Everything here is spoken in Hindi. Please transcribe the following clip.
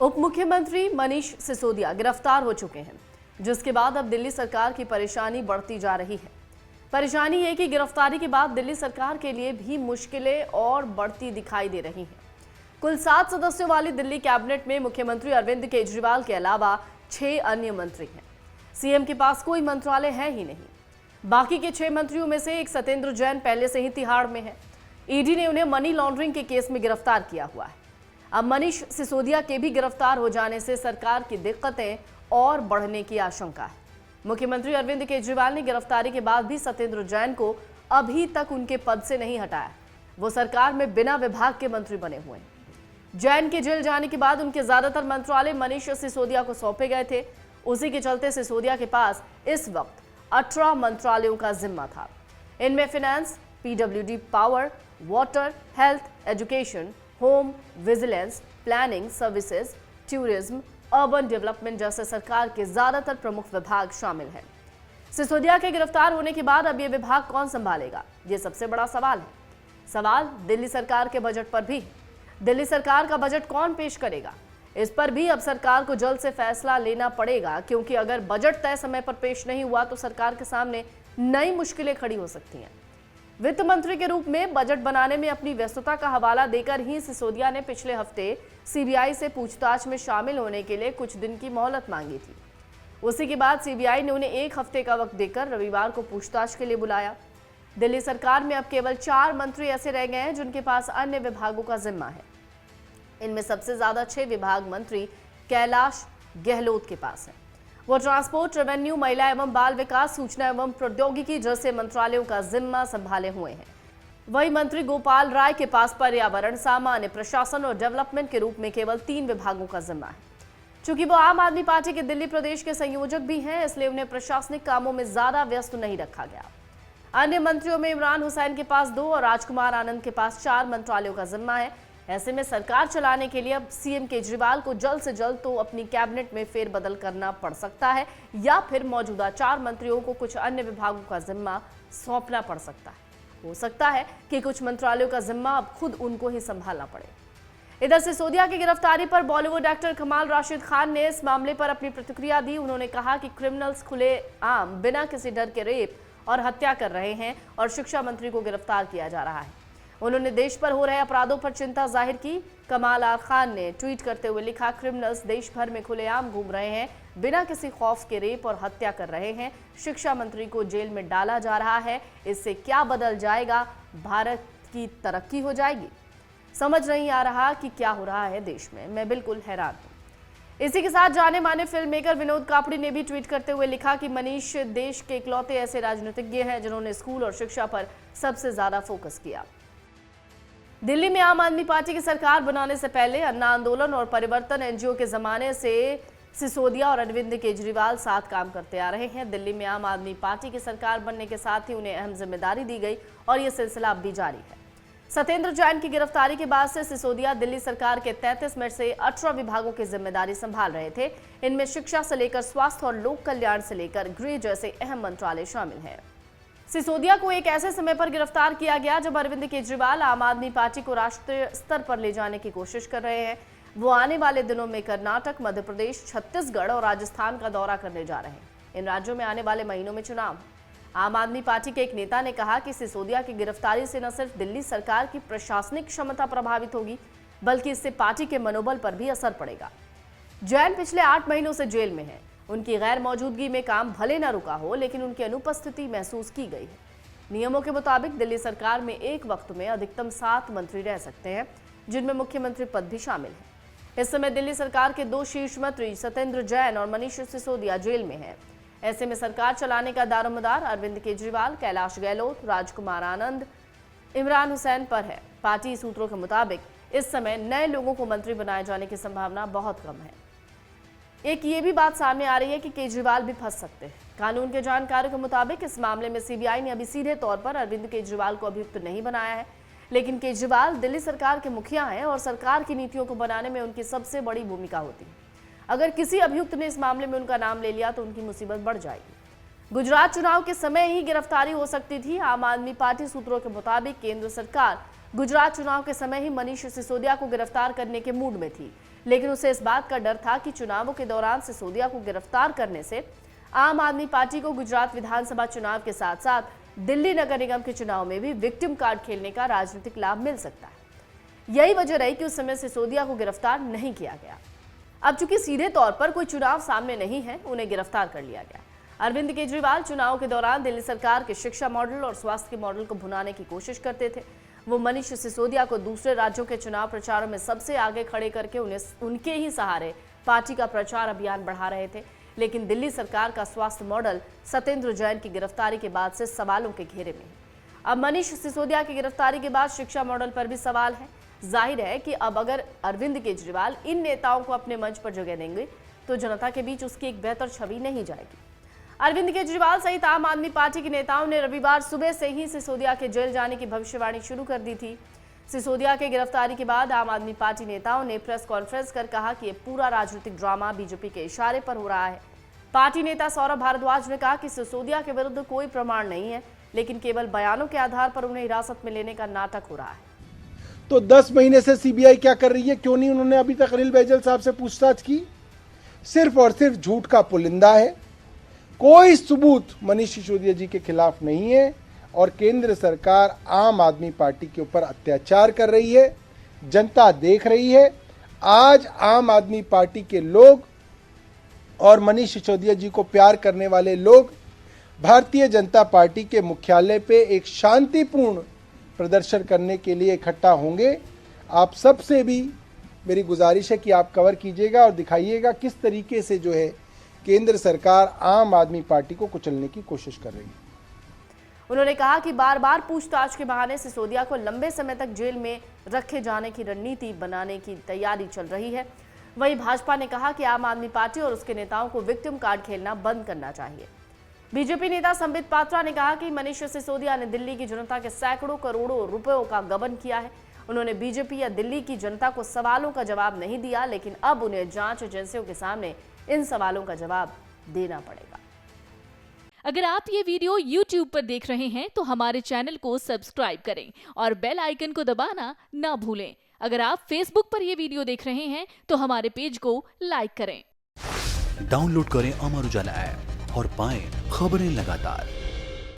उप मुख्यमंत्री मनीष सिसोदिया गिरफ्तार हो चुके हैं, जिसके बाद अब दिल्ली सरकार की परेशानी बढ़ती जा रही है। परेशानी ये कि गिरफ्तारी के बाद दिल्ली सरकार के लिए भी मुश्किलें और बढ़ती दिखाई दे रही हैं। कुल 7 सदस्यों वाली दिल्ली कैबिनेट में मुख्यमंत्री अरविंद केजरीवाल के अलावा 6 अन्य मंत्री हैं। सीएम के पास कोई मंत्रालय है ही नहीं। बाकी के 6 मंत्रियों में से एक सत्येंद्र जैन पहले से ही तिहाड़ में है। ईडी ने उन्हें मनी लॉन्ड्रिंग के केस में गिरफ्तार किया हुआ है। अब मनीष सिसोदिया के भी गिरफ्तार हो जाने से सरकार की दिक्कतें और बढ़ने की आशंका है। मुख्यमंत्री अरविंद केजरीवाल ने गिरफ्तारी के बाद भी सत्येंद्र जैन को अभी तक उनके पद से नहीं हटाया। वो सरकार में बिना विभाग के मंत्री बने हुए हैं। जैन के जेल जाने के बाद उनके ज्यादातर मंत्रालय मनीष सिसोदिया को सौंपे गए थे। उसी के चलते सिसोदिया के पास इस वक्त 18 मंत्रालयों का जिम्मा था। इनमें finance, PWD, power, water, health, education, home, vigilance, planning services, tourism, urban development जैसे सरकार के ज्यादातर प्रमुख विभाग शामिल हैं। सिसोदिया के गिरफ्तार होने के बाद अब ये विभाग कौन संभालेगा, ये सबसे बड़ा सवाल है। सवाल दिल्ली सरकार के बजट पर भी। दिल्ली सरकार का बजट कौन पेश करेगा, इस पर भी अब सरकार को जल्द से फैसला लेना पड़ेगा, क्योंकि अगर बजट तय समय पर पेश नहीं हुआ तो सरकार के सामने नई मुश्किलें खड़ी हो सकती हैं। वित्त मंत्री के रूप में बजट बनाने में अपनी व्यस्तता का हवाला देकर ही सिसोदिया ने पिछले हफ्ते सीबीआई से पूछताछ में शामिल होने के लिए कुछ दिन की मोहलत मांगी थी। उसी के बाद सीबीआई ने उन्हें 1 हफ्ते का वक्त देकर रविवार को पूछताछ के लिए बुलाया। दिल्ली सरकार में अब केवल 4 मंत्री ऐसे रह गए हैं जिनके पास अन्य विभागों का जिम्मा है। इनमें सबसे ज्यादा 6 विभाग मंत्री कैलाश गहलोत के पास है। वो ट्रांसपोर्ट, रेवेन्यू, महिला एवं बाल विकास, सूचना एवं प्रौद्योगिकी जैसे मंत्रालयों का जिम्मा संभाले हुए हैं। वही मंत्री गोपाल राय के पास पर्यावरण, सामान्य प्रशासन और डेवलपमेंट के रूप में केवल 3 विभागों का जिम्मा है। चूंकि वो आम आदमी पार्टी के दिल्ली प्रदेश के संयोजक भी हैं, इसलिए उन्हें प्रशासनिक कामों में ज्यादा व्यस्त नहीं रखा गया। अन्य मंत्रियों में इमरान हुसैन के पास 2 और राजकुमार आनंद के पास 4 मंत्रालयों का जिम्मा है। ऐसे में सरकार चलाने के लिए अब सीएम केजरीवाल को जल्द से जल्द तो अपनी कैबिनेट में फेरबदल करना पड़ सकता है, या फिर मौजूदा 4 मंत्रियों को कुछ अन्य विभागों का जिम्मा सौंपना पड़ सकता है। हो सकता है कि कुछ मंत्रालयों का जिम्मा अब खुद उनको ही संभालना पड़े। इधर सिसोदिया की गिरफ्तारी पर बॉलीवुड एक्टर कमाल राशिद खान ने इस मामले पर अपनी प्रतिक्रिया दी। उन्होंने कहा कि क्रिमिनल्स खुलेआम बिना किसी डर के रेप और हत्या कर रहे हैं और शिक्षा मंत्री को गिरफ्तार किया जा रहा है। उन्होंने देश पर हो रहे अपराधों पर चिंता जाहिर की। कमाल आर खान ने ट्वीट करते हुए लिखा, क्रिमिनल्स देश भर में खुलेआम घूम रहे हैं, बिना किसी खौफ के रेप और हत्या कर रहे हैं। शिक्षा मंत्री को जेल में डाला जा रहा है। इससे क्या बदल जाएगा? भारत की तरक्की हो जाएगी? समझ नहीं आ रहा कि क्या हो रहा है देश में। मैं बिल्कुल हैरान हूं। इसी के साथ जाने माने फिल्म मेकर विनोद कापड़ी ने भी ट्वीट करते हुए लिखा कि मनीष देश के इकलौते ऐसे राजनीतिज्ञ हैं जिन्होंने स्कूल और शिक्षा पर सबसे ज्यादा फोकस किया। दिल्ली में आम आदमी पार्टी की सरकार बनाने से पहले अन्ना आंदोलन और परिवर्तन एनजीओ के जमाने से सिसोदिया और अरविंद केजरीवाल साथ काम करते आ रहे हैं। दिल्ली में आम आदमी पार्टी की सरकार बनने के साथ ही उन्हें अहम जिम्मेदारी दी गई और यह सिलसिला अब भी जारी है। सत्येंद्र जैन की गिरफ्तारी के बाद से सिसोदिया दिल्ली सरकार के 33 में से 18 विभागों की जिम्मेदारी संभाल रहे थे। इनमें शिक्षा से लेकर स्वास्थ्य और लोक कल्याण से लेकर गृह जैसे अहम मंत्रालय शामिल हैं। सिसोदिया को एक ऐसे समय पर गिरफ्तार किया गया जब अरविंद केजरीवाल आम आदमी पार्टी को राष्ट्रीय स्तर पर ले जाने की कोशिश कर रहे हैं। वो आने वाले दिनों में कर्नाटक, मध्य प्रदेश, छत्तीसगढ़ और राजस्थान का दौरा करने जा रहे हैं। इन राज्यों में आने वाले महीनों में चुनाव। आम आदमी पार्टी के एक नेता ने कहा कि सिसोदिया की गिरफ्तारी से न सिर्फ दिल्ली सरकार की प्रशासनिक क्षमता प्रभावित होगी, बल्कि इससे पार्टी के मनोबल पर भी असर पड़ेगा। जैन पिछले 8 महीनों से जेल में है। उनकी गैर मौजूदगी में काम भले न रुका हो, लेकिन उनकी अनुपस्थिति महसूस की गई है। नियमों के मुताबिक दिल्ली सरकार में एक वक्त में अधिकतम 7 मंत्री रह सकते हैं, जिनमें मुख्यमंत्री पद भी शामिल है। इस समय दिल्ली सरकार के 2 शीर्ष मंत्री सत्येंद्र जैन और मनीष सिसोदिया जेल में हैं। ऐसे में सरकार चलाने का दारोमदार अरविंद केजरीवाल, कैलाश गहलोत, राजकुमार आनंद, इमरान हुसैन पर है। पार्टी सूत्रों के मुताबिक इस समय नए लोगों को मंत्री बनाए जाने की संभावना बहुत कम है। एक ये भी बात सामने आ रही है कि केजरीवाल भी फंस सकते हैं। कानून के जानकारों के मुताबिक इस मामले में सीबीआई ने अभी सीधे तौर पर अरविंद केजरीवाल को अभियुक्त नहीं बनाया है, लेकिन केजरीवाल दिल्ली सरकार के मुखिया हैं और सरकार की नीतियों को बनाने में उनकी सबसे बड़ी भूमिका होती है। अगर किसी अभियुक्त ने इस मामले में उनका नाम ले लिया तो उनकी मुसीबत बढ़ जाएगी। गुजरात चुनाव के समय ही गिरफ्तारी हो सकती थी। आम आदमी पार्टी सूत्रों के मुताबिक केंद्र सरकार गुजरात चुनाव के समय ही मनीष सिसोदिया को गिरफ्तार करने के मूड में थी, लेकिन उसे इस बात का डर था कि चुनावों के दौरान सिसोदिया को गिरफ्तार करने से आम आदमी पार्टी को गुजरात विधानसभा चुनाव के साथ साथ दिल्ली नगर निगम के चुनाव में भी विक्टिम कार्ड खेलने का राजनीतिक लाभ मिल सकता है। यही वजह रही कि उस समय सिसोदिया को गिरफ्तार नहीं किया गया। अब चूंकि सीधे तौर पर कोई चुनाव सामने नहीं है, उन्हें गिरफ्तार कर लिया गया। अरविंद केजरीवाल चुनाव के दौरान दिल्ली सरकार के शिक्षा मॉडल और स्वास्थ्य के मॉडल को भुनाने की कोशिश करते थे। वो मनीष सिसोदिया को दूसरे राज्यों के चुनाव प्रचारों में सबसे आगे खड़े करके उनके ही सहारे पार्टी का प्रचार अभियान बढ़ा रहे थे। लेकिन दिल्ली सरकार का स्वास्थ्य मॉडल सत्येंद्र जैन की गिरफ्तारी के बाद से सवालों के घेरे में है। अब मनीष सिसोदिया की गिरफ्तारी के बाद शिक्षा मॉडल पर भी सवाल है। जाहिर है कि अब अगर अरविंद केजरीवाल इन नेताओं को अपने मंच पर जगह देंगे तो जनता के बीच उसकी एक बेहतर छवि नहीं जाएगी। अरविंद केजरीवाल सहित आम आदमी पार्टी के नेताओं ने रविवार सुबह से ही सिसोदिया के जेल जाने की भविष्यवाणी शुरू कर दी थी। सिसोदिया के गिरफ्तारी के बाद आम आदमी पार्टी नेताओं ने प्रेस कॉन्फ्रेंस कर कहा कि ये पूरा राजनीतिक ड्रामा बीजेपी के इशारे पर हो रहा है। पार्टी नेता सौरभ भारद्वाज ने कहा कि सिसोदिया के विरुद्ध कोई प्रमाण नहीं है, लेकिन केवल बयानों के आधार पर उन्हें हिरासत में लेने का नाटक हो रहा है। तो 10 महीने से सीबीआई क्या कर रही है? क्यों नहीं उन्होंने अभी तक अनिल बैजल साहब से पूछताछ की? सिर्फ और सिर्फ झूठ का पुलिंदा है। कोई सबूत मनीष सिसोदिया जी के खिलाफ नहीं है और केंद्र सरकार आम आदमी पार्टी के ऊपर अत्याचार कर रही है। जनता देख रही है। आज आम आदमी पार्टी के लोग और मनीष सिसोदिया जी को प्यार करने वाले लोग भारतीय जनता पार्टी के मुख्यालय पे एक शांतिपूर्ण प्रदर्शन करने के लिए इकट्ठा होंगे। आप सबसे भी मेरी गुजारिश है कि आप कवर कीजिएगा और दिखाइएगा किस तरीके से जो है केंद्र सरकार आम आदमी पार्टी को कुचलने की कोशिश कर रही है। उन्होंने कहा कि बार बार पूछताछ के बहाने सिसोदिया को लंबे समय तक जेल में रखे जाने की रणनीति बनाने की तैयारी चल रही है। वहीं भाजपा ने कहा कि आम आदमी पार्टी और उसके नेताओं को विक्टिम कार्ड खेलना बंद करना चाहिए। बीजेपी नेता संबित पात्रा ने कहा कि मनीष सिसोदिया ने दिल्ली की जनता के सैकड़ों करोड़ों रुपयों का गबन किया है। उन्होंने बीजेपी या दिल्ली की जनता को सवालों का जवाब नहीं दिया, लेकिन अब उन्हें जांच एजेंसियों के सामने इन सवालों का जवाब देना पड़ेगा। अगर आप ये वीडियो YouTube पर देख रहे हैं तो हमारे चैनल को सब्सक्राइब करें और बेल आइकन को दबाना ना भूलें। अगर आप Facebook पर ये वीडियो देख रहे हैं तो हमारे पेज को लाइक करें। डाउनलोड करें अमर उजाला ऐप और पाएं खबरें लगातार।